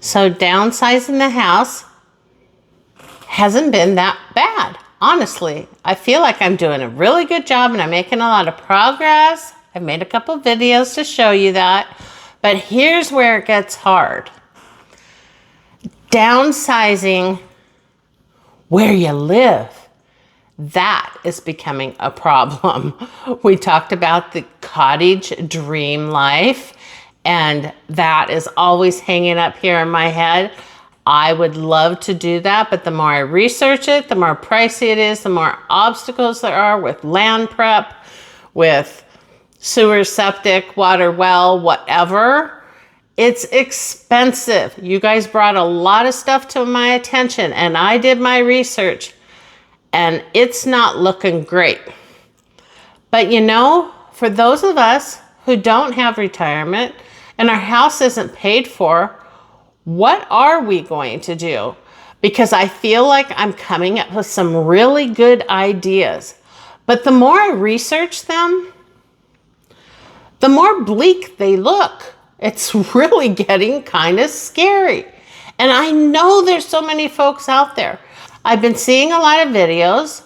So downsizing the house hasn't been that bad. Honestly, I feel like I'm doing a really good job and I'm making a lot of progress. I've made a couple videos to show you that. But here's where it gets hard. Downsizing where you live, that is becoming a problem. We talked about the cottage dream life, and that is always hanging up here in my head. I would love to do that, but the more I research it, the more pricey it is, the more obstacles there are with land prep, with sewer, septic, water well, whatever. It's expensive. You guys brought a lot of stuff to my attention, and I did my research, and it's not looking great. But you know, for those of us who don't have retirement and our house isn't paid for, what are we going to do? Because I feel like I'm coming up with some really good ideas. But the more I research them, the more bleak they look. It's really getting kind of scary. And I know there's so many folks out there. I've been seeing a lot of videos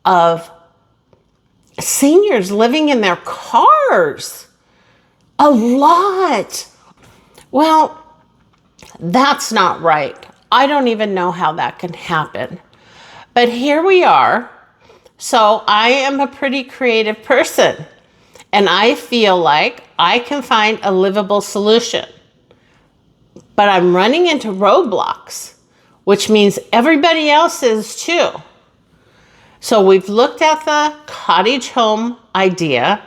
of seniors living in their cars. A lot. Well, that's not right. I don't even know how that can happen. But here we are. So I am a pretty creative person. And I feel like I can find a livable solution. But I'm running into roadblocks, which means everybody else is too. So we've looked at the cottage home idea,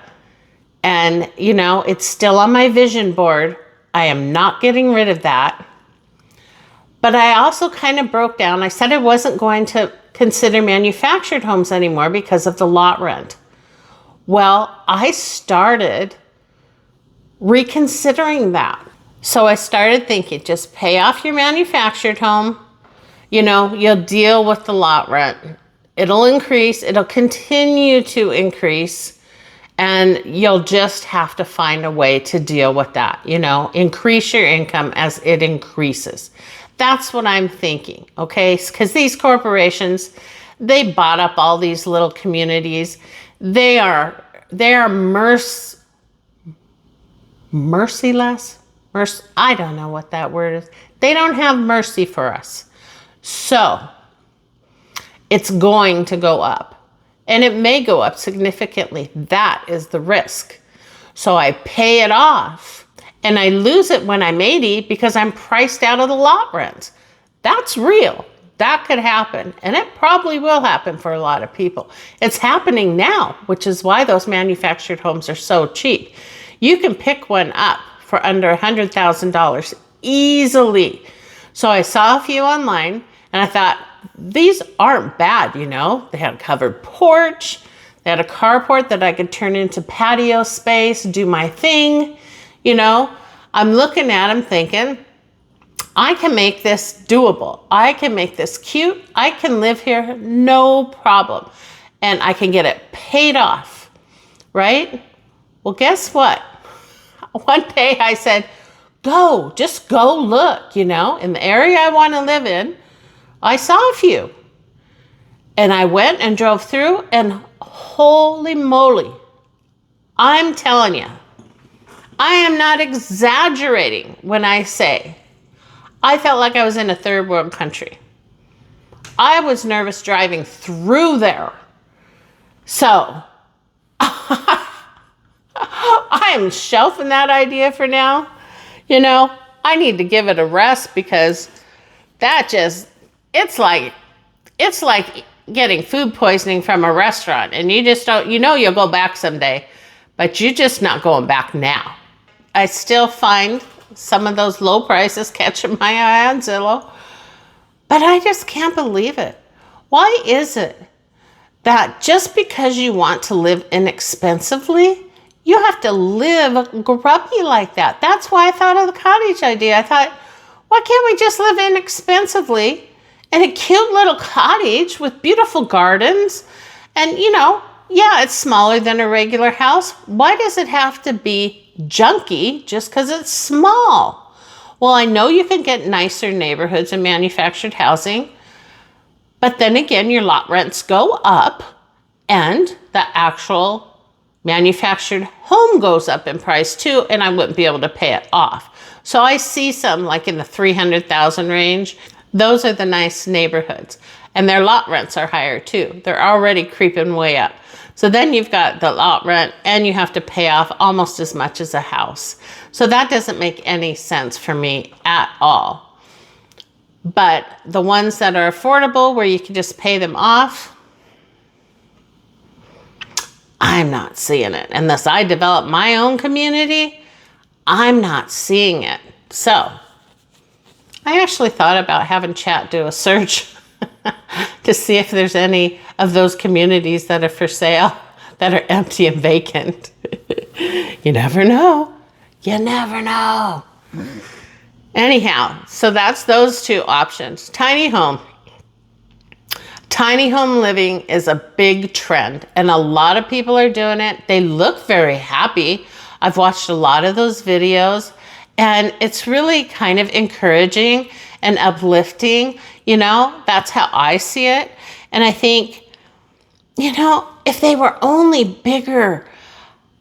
and you know, it's still on my vision board. I am not getting rid of that. But I also kind of broke down. I said I wasn't going to consider manufactured homes anymore because of the lot rent. Well, I started reconsidering that. So I started thinking, just pay off your manufactured home. You know, you'll deal with the lot rent. It'll increase. It'll continue to increase. And you'll just have to find a way to deal with that. You know, increase your income as it increases. That's what I'm thinking, okay? Because these corporations, they bought up all these little communities. They are merciless. I don't know what that word is. They don't have mercy for us. So it's going to go up, and it may go up significantly. That is the risk. So I pay it off, and I lose it when I'm 80 because I'm priced out of the lot rent. That's real. That could happen, and it probably will happen for a lot of people. It's happening now, which is why those manufactured homes are so cheap. You can pick one up for under $100,000 easily. So I saw a few online, and I thought, these aren't bad, you know. They had a covered porch. They had a carport that I could turn into patio space, do my thing, you know. I'm looking at them thinking, I can make this doable. I can make this cute. I can live here, no problem. And I can get it paid off, right? Well, guess what? One day I said, just go look, you know, in the area I want to live in. I saw a few. And I went and drove through, and holy moly, I'm telling you, I am not exaggerating when I say I felt like I was in a third world country. I was nervous driving through there. So I am shelving that idea for now. You know, I need to give it a rest because it's like getting food poisoning from a restaurant, and you just don't, you know, you'll go back someday, but you're just not going back now. I still find some of those low prices catching my eye on Zillow, but I just can't believe it. Why is it that just because you want to live inexpensively, you have to live grubby like that? That's why I thought of the cottage idea. I thought, why can't we just live inexpensively in a cute little cottage with beautiful gardens? And, you know, yeah, it's smaller than a regular house. Why does it have to be junky just because it's small? Well, I know you can get nicer neighborhoods and manufactured housing, but then again, your lot rents go up and the actual manufactured home goes up in price too, and I wouldn't be able to pay it off. So I see some like in the 300,000 range. Those are the nice neighborhoods, and their lot rents are higher too. They're already creeping way up. So then you've got the lot rent and you have to pay off almost as much as a house. So that doesn't make any sense for me at all. But the ones that are affordable where you can just pay them off, I'm not seeing it. Unless I develop my own community, I'm not seeing it. So I actually thought about having chat do a search to see if there's any of those communities that are for sale that are empty and vacant. You never know. You never know. Anyhow, so that's those two options. Tiny home. Tiny home living is a big trend, and a lot of people are doing it. They look very happy. I've watched a lot of those videos, and it's really kind of encouraging and uplifting. You know, that's how I see it. And I think, you know, if they were only bigger,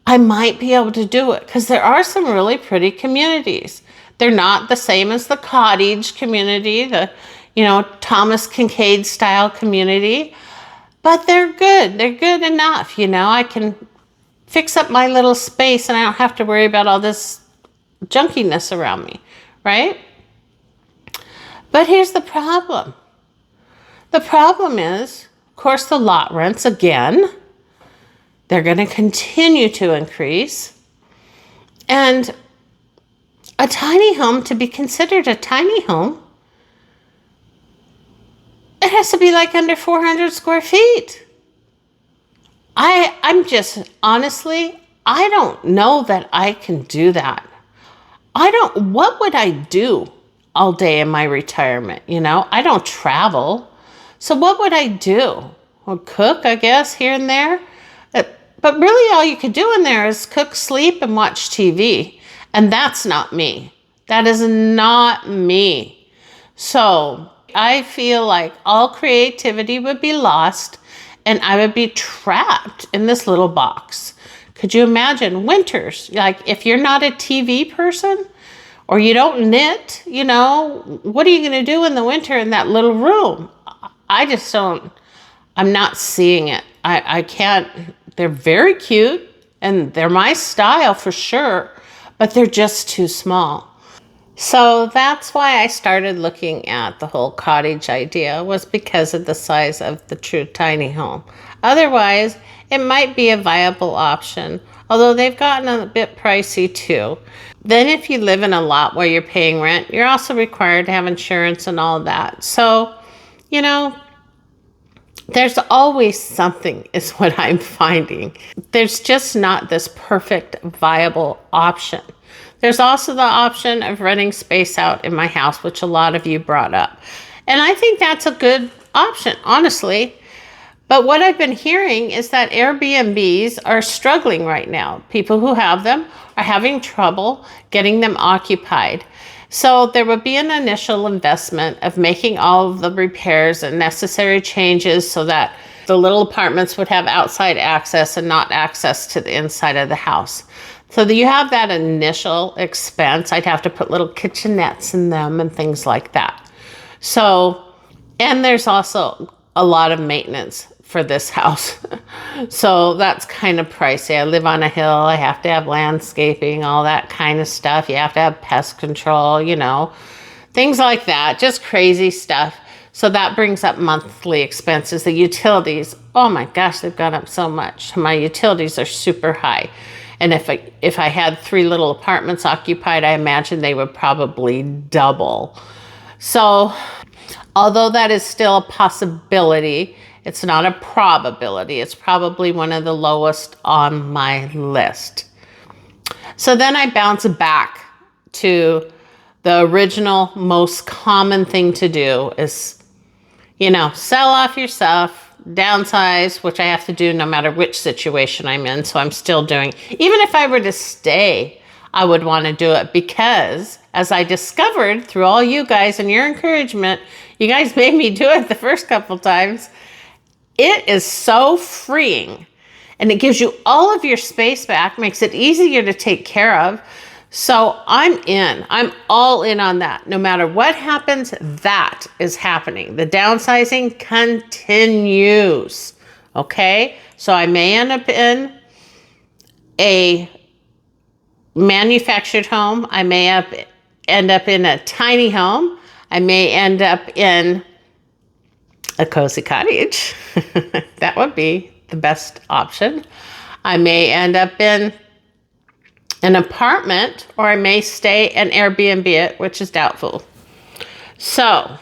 I might be able to do it, because there are some really pretty communities. They're not the same as the cottage community, the, you know, Thomas Kincaid style community, but they're good. They're good enough. You know, I can fix up my little space and I don't have to worry about all this junkiness around me, right? But here's the problem. The problem is, of course, the lot rents again. They're going to continue to increase. And a tiny home, to be considered a tiny home, it has to be like under 400 square feet. I'm just, honestly, I don't know that I can do that. What would I do all day in my retirement? You know, I don't travel. So what would I do? Well, cook, I guess, here and there. But really all you could do in there is cook, sleep, and watch TV. And that's not me. That is not me. So I feel like all creativity would be lost and I would be trapped in this little box. Could you imagine winters? Like if you're not a TV person or you don't knit, you know, what are you going to do in the winter in that little room? I just don't, I'm not seeing it. I can't, they're very cute and they're my style for sure, but they're just too small. So that's why I started looking at the whole cottage idea, was because of the size of the true tiny home. Otherwise, it might be a viable option, although they've gotten a bit pricey too. Then if you live in a lot where you're paying rent, you're also required to have insurance and all that. So, you know, there's always something is what I'm finding. There's just not this perfect viable option. There's also the option of renting space out in my house, which a lot of you brought up. And I think that's a good option, honestly. But what I've been hearing is that Airbnbs are struggling right now. People who have them are having trouble getting them occupied. So there would be an initial investment of making all of the repairs and necessary changes so that the little apartments would have outside access and not access to the inside of the house. So that you have that initial expense. I'd have to put little kitchenettes in them and things like that. So, and there's also a lot of maintenance for this house. So that's kind of pricey. I live on a hill. I have to have landscaping, all that kind of stuff. You have to have pest control, you know, things like that, just crazy stuff. So that brings up monthly expenses. The utilities, oh my gosh, they've gone up so much. My utilities are super high. And if I had 3 little apartments occupied, I imagine they would probably double. So although that is still a possibility, it's not a probability. It's probably one of the lowest on my list. So then I bounce back to the original most common thing to do is, you know, sell off your stuff, downsize, which I have to do no matter which situation I'm in. So I'm still doing, even if I were to stay, I would want to do it, because as I discovered through all you guys and your encouragement, you guys made me do it the first couple times. It is so freeing, and it gives you all of your space back, makes it easier to take care of. So I'm all in on that. No matter what happens, that is happening. The downsizing continues. Okay. So I may end up in a manufactured home. I may end up in a tiny home. I may end up in a cozy cottage. That would be the best option. I may end up in an apartment, or I may stay and Airbnb it, which is doubtful. So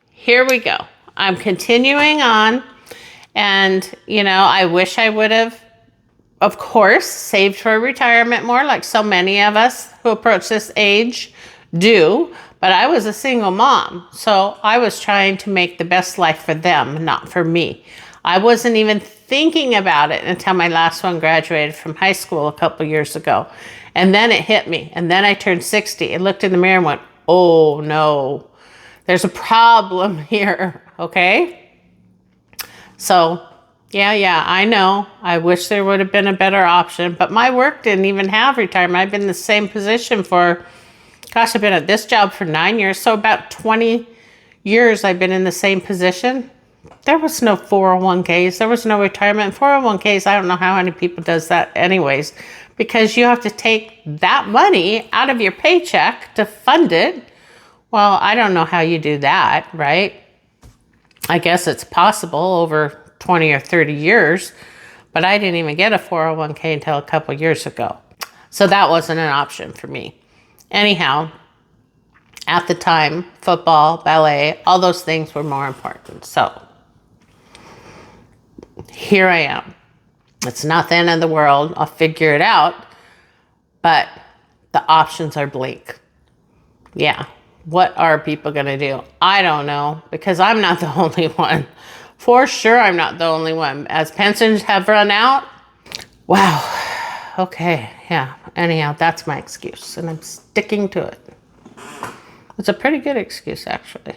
here we go. I'm continuing on, and I wish I would have, of course, saved for retirement more, like so many of us who approach this age do. But I was a single mom, so I was trying to make the best life for them, not for me. I wasn't even thinking about it until my last one graduated from high school a couple years ago. And then it hit me. And then I turned 60 and looked in the mirror and went, oh no, there's a problem here. Okay. So yeah, I know. I wish there would have been a better option, but my work didn't even have retirement. I've been in the same position for, gosh, I've been at this job for 9 years. So about 20 years I've been in the same position. There was no 401ks. There was no retirement. 401ks, I don't know how many people does that anyways, because you have to take that money out of your paycheck to fund it. Well, I don't know how you do that, right? I guess it's possible over 20 or 30 years, but I didn't even get a 401k until a couple years ago. So that wasn't an option for me. Anyhow, at the time, football, ballet, all those things were more important. So here I am. It's not the end of the world. I'll figure it out. But the options are bleak. Yeah. What are people going to do? I don't know, because I'm not the only one. For sure, I'm not the only one. As pensions have run out. Wow. Okay. Yeah. Anyhow, that's my excuse, and I'm sticking to it. It's a pretty good excuse, actually.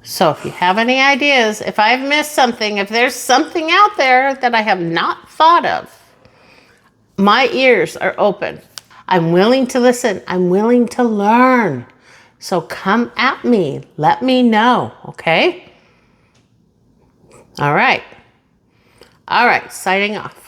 So if you have any ideas, if I've missed something, if there's something out there that I have not thought of, my ears are open. I'm willing to listen. I'm willing to learn. So come at me. Let me know, okay? All right. Signing off.